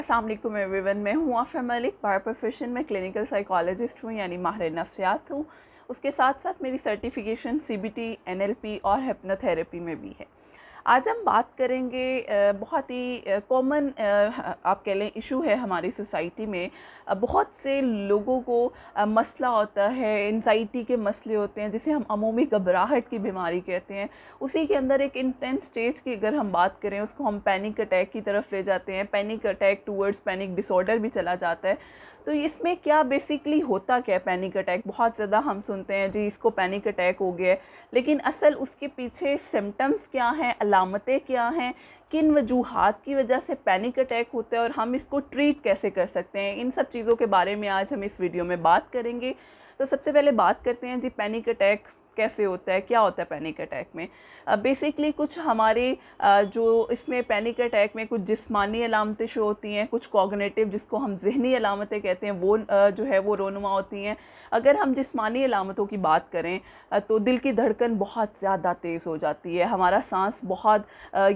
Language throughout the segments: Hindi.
अस्सलाम वालेकुम एवरीवन। मैं हूँ आफिया मलिक। बाय प्रोफेशन में क्लिनिकल साइकोलॉजिस्ट हूँ, यानी माहिर नफ्सियात हूँ। उसके साथ साथ मेरी सर्टिफिकेशन सीबीटी, एनएलपी और हिप्नोथेरेपी में भी है। आज हम बात करेंगे बहुत ही कॉमन आप कह लें इशू है हमारी सोसाइटी में। बहुत से लोगों को मसला होता है, एंजाइटी के मसले होते हैं, जिसे हम अमूमी घबराहट की बीमारी कहते हैं। उसी के अंदर एक इंटेंस स्टेज की अगर हम बात करें, उसको हम पैनिक अटैक की तरफ ले जाते हैं। Panic attack towards panic disorder भी चला जाता है। तो इसमें क्या बेसिकली होता क्या है? पैनिक अटैक बहुत ज़्यादा हम सुनते हैं जी, इसको पैनिक अटैक हो गया है, लेकिन असल उसके पीछे सिम्टम्स क्या हैं, अलामतें क्या हैं, किन वजूहात की वजह से पैनिक अटैक होता है और हम इसको ट्रीट कैसे कर सकते हैं, इन सब चीज़ों के बारे में आज हम इस वीडियो में बात करेंगे। तो सबसे पहले बात करते हैं जी, पैनिक अटैक कैसे होता है, क्या होता है पैनिक अटैक में। बेसिकली कुछ हमारे जो इसमें पैनिक अटैक में कुछ जिस्मानी अलामतें शो होती हैं, कुछ कॉग्निटिव जिसको हम जहनी अलामतें कहते हैं वो जो है वो रोनुमा होती हैं। अगर हम जिस्मानी अलामतों की बात करें तो दिल की धड़कन बहुत ज़्यादा तेज़ हो जाती है, हमारा सांस बहुत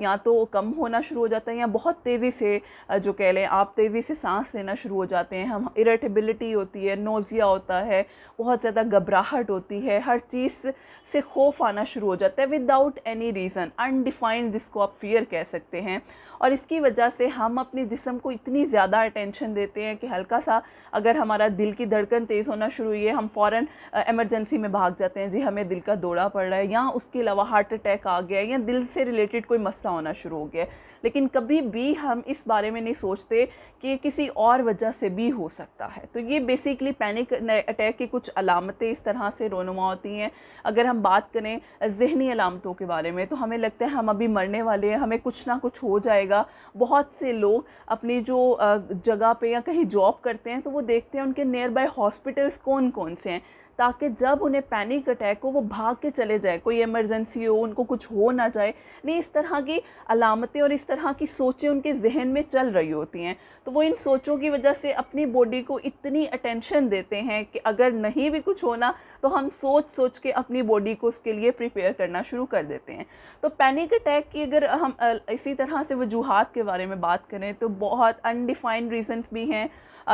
या तो कम होना शुरू हो जाता है या बहुत तेज़ी से जो कह लें आप तेज़ी से सांस लेना शुरू हो जाते हैं। हम इरिटेबिलिटी होती है, नोज़िया होता है, बहुत ज़्यादा घबराहट होती है, हर चीज़ से खौफ आना शुरू हो जाता है विदाउट एनी रीज़न, अनडिफाइंड, जिसको आप फियर कह सकते हैं। और इसकी वजह से हम अपने जिस्म को इतनी ज़्यादा अटेंशन देते हैं कि हल्का सा अगर हमारा दिल की धड़कन तेज़ होना शुरू हुई है, हम फ़ौरन इमरजेंसी में भाग जाते हैं, जी हमें दिल का दौरा पड़ रहा है, या उसके अलावा हार्ट अटैक आ गया है, या दिल से रिलेटेड कोई मसला होना शुरू हो गया है। लेकिन कभी भी हम इस बारे में नहीं सोचते कि किसी और वजह से भी हो सकता है। तो ये बेसिकली पैनिक अटैक की कुछ अलामतें इस तरह से रोनुमा होती हैं। अगर हम बात करें ज़हनी अलामतों के बारे में, तो हमें लगता है हम अभी मरने वाले हैं, हमें कुछ ना कुछ हो जाएगा। बहुत से लोग अपनी जो जगह पे या कहीं जॉब करते हैं तो वो देखते हैं उनके नियर बाय हॉस्पिटल्स कौन कौन से हैं, ताकि जब उन्हें पैनिक अटैक हो वो भाग के चले जाए, कोई इमरजेंसी हो, उनको कुछ हो ना जाए। नहीं, इस तरह की अलामतें और इस तरह की सोचें उनके जहन में चल रही होती हैं। तो वो इन सोचों की वजह से अपनी बॉडी को इतनी अटेंशन देते हैं कि अगर नहीं भी कुछ होना तो हम सोच सोच के अपनी बॉडी को उसके लिए प्रिपेयर करना शुरू कर देते हैं। तो पैनिक अटैक की अगर हम इसी तरह से वजूहात के बारे में बात करें तो बहुत अनडिफाइंड रीजंस भी हैं।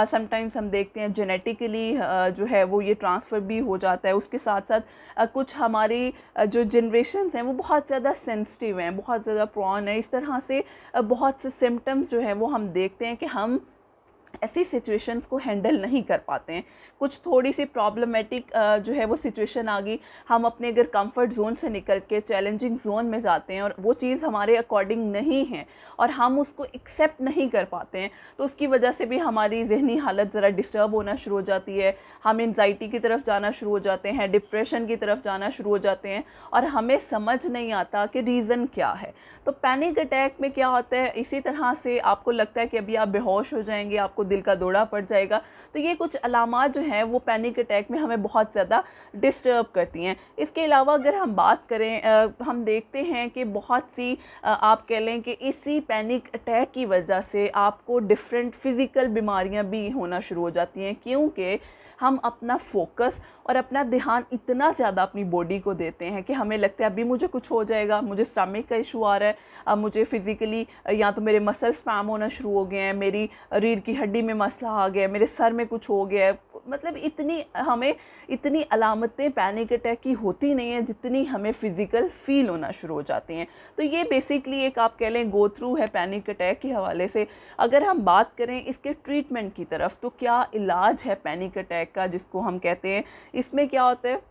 समटाइम्स हम देखते हैं जेनेटिकली जो है वो ये ट्रांसफ़र भी हो जाता है। उसके साथ साथ कुछ हमारी जो जनरेशन्स हैं वो बहुत ज़्यादा सेंसिटिव हैं, बहुत ज़्यादा प्रॉन है। इस तरह से बहुत से सिम्टम्स जो हैं वो हम देखते हैं कि हम ऐसी सिचुएशंस को हैंडल नहीं कर पाते हैं। कुछ थोड़ी सी प्रॉब्लमेटिक जो है वो सिचुएशन आ गई, हम अपने अगर कंफर्ट जोन से निकल के चैलेंजिंग जोन में जाते हैं और वो चीज़ हमारे अकॉर्डिंग नहीं है और हम उसको एक्सेप्ट नहीं कर पाते हैं, तो उसकी वजह से भी हमारी जहनी हालत ज़रा डिस्टर्ब होना शुरू हो जाती है। हम एंजाइटी की तरफ जाना शुरू हो जाते हैं, डिप्रेशन की तरफ जाना शुरू हो जाते हैं और हमें समझ नहीं आता कि रीज़न क्या है। तो पैनिक अटैक में क्या होता है, इसी तरह से आपको लगता है कि अभी आप बेहोश हो जाएंगे, आपको दिल का दौरा पड़ जाएगा। तो ये कुछ अलामात जो हैं वो पैनिक अटैक में हमें बहुत ज़्यादा डिस्टर्ब करती हैं। इसके अलावा अगर हम बात करें, हम देखते हैं कि बहुत सी आप कह लें कि इसी पैनिक अटैक की वजह से आपको डिफरेंट फ़िज़िकल बीमारियां भी होना शुरू हो जाती हैं, क्योंकि हम अपना फोकस और अपना ध्यान इतना ज़्यादा अपनी बॉडी को देते हैं कि हमें लगता है अभी मुझे कुछ हो जाएगा, मुझे स्टमक का इशू आ रहा है, अब मुझे फ़िज़िकली या तो मेरे मसल्स स्पैम होना शुरू हो गए हैं, मेरी रीढ़ की हड्डी में मसला आ गया है, मेरे सर में कुछ हो गया है। मतलब हमें इतनी अलामतें पैनिक अटैक की होती नहीं हैं जितनी हमें फ़िज़िकल फ़ील होना शुरू हो जाती हैं। तो ये बेसिकली एक आप कह लें गो थ्रू है पैनिक अटैक के हवाले से। अगर हम बात करें इसके ट्रीटमेंट की तरफ, तो क्या इलाज है पैनिक अटैक का जिसको हम कहते हैं, इसमें क्या होता है,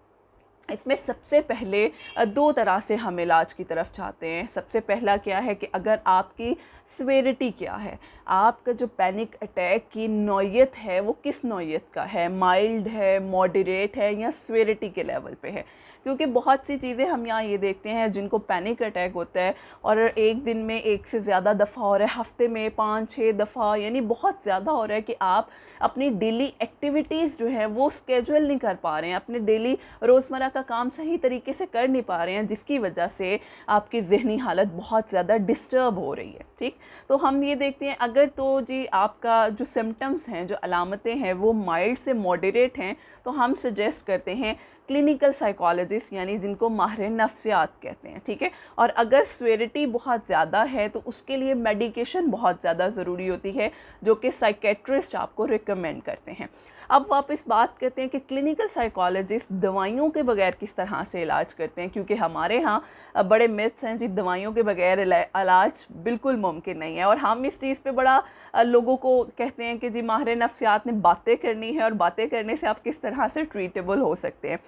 इसमें सबसे पहले दो तरह से हम इलाज की तरफ चाहते हैं। सबसे पहला क्या है कि अगर आपकी सीवियरिटी क्या है, आपका जो पैनिक अटैक की नौयत है वो किस नौयत का है, माइल्ड है, मॉडरेट है या सीवियरिटी के लेवल पे है। क्योंकि बहुत सी चीज़ें हम यहाँ ये देखते हैं जिनको पैनिक अटैक होता है और एक दिन में एक से ज़्यादा दफ़ा हो रहा है, हफ्ते में 5-6 दफ़ा, यानी बहुत ज़्यादा हो रहा है कि आप अपनी डेली एक्टिविटीज़ जो है वो स्केड्यूल नहीं कर पा रहे हैं, अपने डेली रोज़मर्रा का काम सही तरीके से कर नहीं पा रहे हैं, जिसकी वजह से आपकी ज़हनी हालत बहुत ज़्यादा डिस्टर्ब हो रही है। ठीक, तो हम ये देखते हैं अगर तो जी आपका जो सिम्टम्स हैं, जो अलामतें हैं वो माइल्ड से मॉडरेट हैं, तो हम सजेस्ट करते हैं क्लिनिकल साइकोलॉजिस्ट यानी जिनको माहिर नफ्सियात कहते हैं, ठीक है। और अगर स्वेरिटी बहुत ज़्यादा है तो उसके लिए मेडिकेशन बहुत ज़्यादा ज़रूरी होती है, जो कि साइकेट्रिस्ट आपको रिकमेंड करते हैं। अब वापस बात करते हैं कि क्लिनिकल साइकोलॉजिस्ट दवाइयों के बगैर किस तरह से इलाज करते हैं, क्योंकि हमारे यहाँ बड़े मिथ्स हैं जी, दवाइयों के बगैर इलाज बिल्कुल मुमकिन नहीं है। और हम इस चीज़ पे बड़ा लोगों को कहते हैं कि जी माहिर नफ्सियात ने बातें करनी है और बातें करने से आप किस तरह से ट्रीटेबल हो सकते हैं।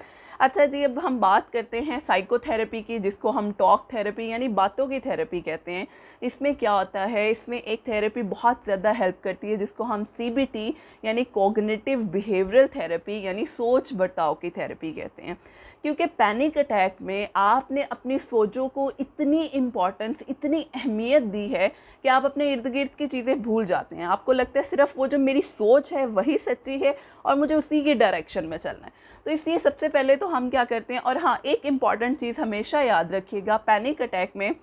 अच्छा जी, अब हम बात करते हैं साइकोथेरेपी की, जिसको हम टॉक थेरेपी यानी बातों की थेरेपी कहते हैं। इसमें क्या होता है, इसमें एक थेरेपी बहुत ज़्यादा हेल्प करती है जिसको हम CBT यानी कॉग्निटिव बिहेवियरल थेरेपी यानी सोच बर्ताव की थेरेपी कहते हैं। क्योंकि पैनिक अटैक में आपने अपनी सोचों को इतनी इम्पॉर्टेंस, इतनी अहमियत दी है कि आप अपने इर्द गिर्द की चीज़ें भूल जाते हैं। आपको लगता है सिर्फ वो जो मेरी सोच है वही सच्ची है और मुझे उसी के डायरेक्शन में चलना है। तो इसलिए सबसे पहले तो हम क्या करते हैं, और हाँ एक इम्पॉर्टेंट चीज़ हमेशा याद रखिएगा, पैनिक अटैक में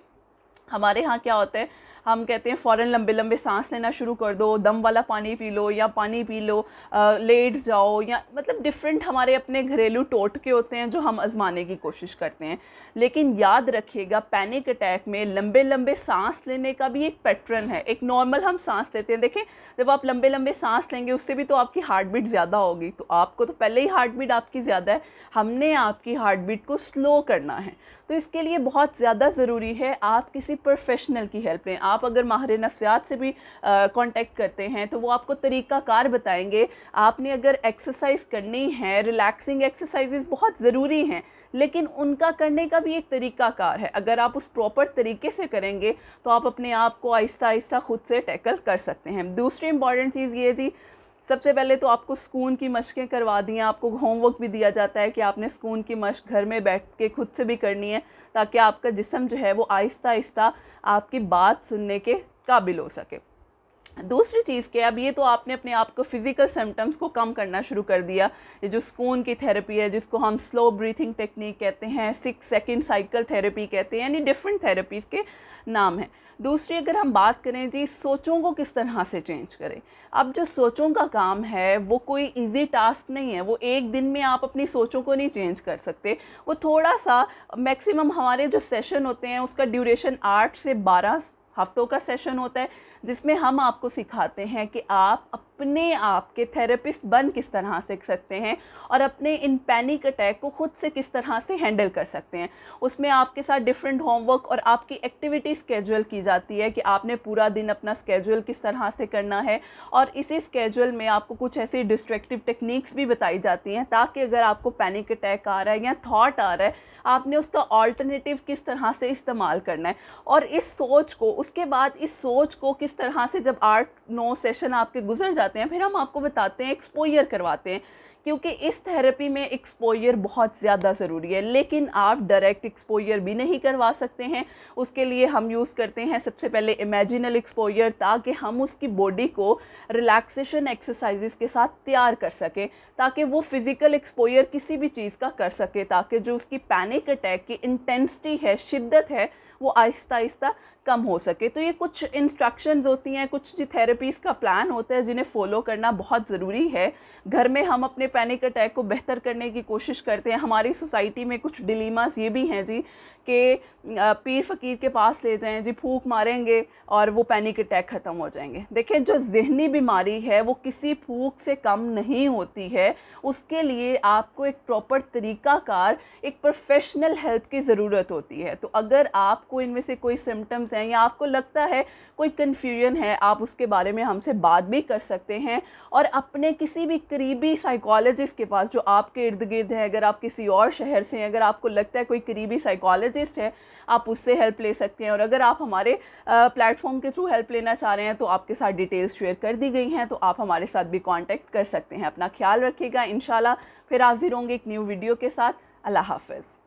हमारे यहाँ क्या होता है, हम कहते हैं फ़ौरन लंबे लंबे सांस लेना शुरू कर दो, दम वाला पानी पी लो या पानी पी लो, लेट जाओ, या मतलब डिफरेंट हमारे अपने घरेलू टोटके होते हैं जो हम आजमाने की कोशिश करते हैं। लेकिन याद रखिएगा पैनिक अटैक में लंबे लंबे सांस लेने का भी एक पैटर्न है। एक नॉर्मल हम सांस लेते हैं, देखें जब आप लंबे लंबे सांस लेंगे उससे भी तो आपकी हार्ट बीट ज़्यादा होगी, तो आपको तो पहले ही हार्ट बीट आपकी ज़्यादा है, हमने आपकी हार्ट बीट को स्लो करना है। तो इसके लिए बहुत ज़्यादा ज़रूरी है आप किसी प्रोफेशनल की हेल्प लें। आप अगर माहिर नफ्सियात से भी कांटेक्ट करते हैं तो वो आपको तरीक़ाकार बताएंगे। आपने अगर एक्सरसाइज करनी है, रिलैक्सिंग एक्सरसाइजेज बहुत ज़रूरी हैं, लेकिन उनका करने का भी एक तरीक़ाकार है। अगर आप उस प्रॉपर तरीके से करेंगे तो आप अपने आप को आहिस्ता आहिस्ता ख़ुद से टैकल कर सकते हैं। दूसरी इंपॉर्टेंट चीज़ ये जी, सबसे पहले तो आपको सुकून की मशक़ें करवा दी हैं, आपको होमवर्क भी दिया जाता है कि आपने सुकून की मशक़ घर में बैठ के खुद से भी करनी है, ताकि आपका जिस्म जो है वो आहिस्ता आहिस्ता आपकी बात सुनने के काबिल हो सके। दूसरी चीज़ क्या, अब ये तो आपने अपने आप को फ़िज़िकल सिम्टम्स को कम करना शुरू कर दिया। ये जो सुकून की थेरेपी है, जिसको हम स्लो ब्रीथिंग टेक्निक कहते हैं, 6 सेकंड साइकिल थेरेपी कहते हैं, यानी डिफरेंट थेरेपीज़ के नाम हैं। दूसरी अगर हम बात करें जी, सोचों को किस तरह से चेंज करें। अब जो सोचों का काम है वो कोई इजी टास्क नहीं है, वो एक दिन में आप अपनी सोचों को नहीं चेंज कर सकते। वो थोड़ा सा, मैक्सिमम हमारे जो सेशन होते हैं उसका ड्यूरेशन 8 से 12 हफ्तों का सेशन होता है, जिसमें हम आपको सिखाते हैं कि आप अपने आप के थेरेपिस्ट बन किस तरह से सकते हैं और अपने इन पैनिक अटैक को ख़ुद से किस तरह से हैंडल कर सकते हैं। उसमें आपके साथ डिफरेंट होमवर्क और आपकी एक्टिविटी स्केड्यूल की जाती है कि आपने पूरा दिन अपना स्केड्यूल किस तरह से करना है, और इसी स्केड्यूल में आपको कुछ ऐसी डिस्ट्रक्टिव टेक्निक्स भी बताई जाती हैं, ताकि अगर आपको पैनिक अटैक आ रहा है या थॉट आ रहा है, आपने उसका ऑल्टरनेटिव किस तरह से इस्तेमाल करना है। और इस सोच को, उसके बाद इस सोच को किस तरह से, जब 8-9 सेशन आपके गुजर जाते हैं, फिर हम आपको बताते हैं, एक्सपोजर करवाते हैं, क्योंकि इस थेरेपी में एक्सपोजर बहुत ज़्यादा ज़रूरी है। लेकिन आप डायरेक्ट एक्सपोजर भी नहीं करवा सकते हैं, उसके लिए हम यूज़ करते हैं सबसे पहले इमेजिनल एक्सपोजर, ताकि हम उसकी बॉडी को रिलैक्सेशन एक्सरसाइजेस के साथ तैयार कर सकें, ताकि वो फिज़िकल एक्सपोजर किसी भी चीज़ का कर सके, ताकि जो उसकी पैनिक अटैक की इंटेंसिटी है, शिद्दत है, वो आहिस्ता आहिस्ता कम हो सके। तो ये कुछ इंस्ट्रक्शंस होती हैं, कुछ जी थेरेपीज़ का प्लान होता है जिन्हें फ़ॉलो करना बहुत ज़रूरी है। घर में हम अपने पैनिक अटैक को बेहतर करने की कोशिश करते हैं। हमारी सोसाइटी में कुछ डिलीमास ये भी हैं जी कि पीर फ़कीर के पास ले जाएं जी, फूंक मारेंगे और वो पैनिक अटैक ख़त्म हो जाएंगे। देखें, जो ज़हनी बीमारी है वो किसी फूंक से कम नहीं होती है। उसके लिए आपको एक प्रॉपर तरीक़ाकार, एक प्रोफेशनल हेल्प की ज़रूरत होती है। तो अगर आपको इनमें से कोई सिम्टम्स हैं या आपको लगता है कोई कन्फ्यूजन है, आप उसके बारे में हमसे बात भी कर सकते हैं, और अपने किसी भी करीबी साइकोलॉजिस्ट के पास जो आपके इर्द गिर्द है, अगर आप किसी और शहर से हैं, अगर आपको लगता है कोई करीबी साइकोलॉजिस्ट है, आप उससे हेल्प ले सकते हैं। और अगर आप हमारे प्लेटफॉर्म के थ्रू हेल्प लेना चाह रहे हैं तो आपके साथ डिटेल्स शेयर कर दी गई हैं, तो आप हमारे साथ भी कांटेक्ट कर सकते हैं। अपना ख्याल रखिएगा। इंशाल्लाह फिर हाजिर होंगे एक न्यू वीडियो के साथ। अल्लाह हाफ़िज़।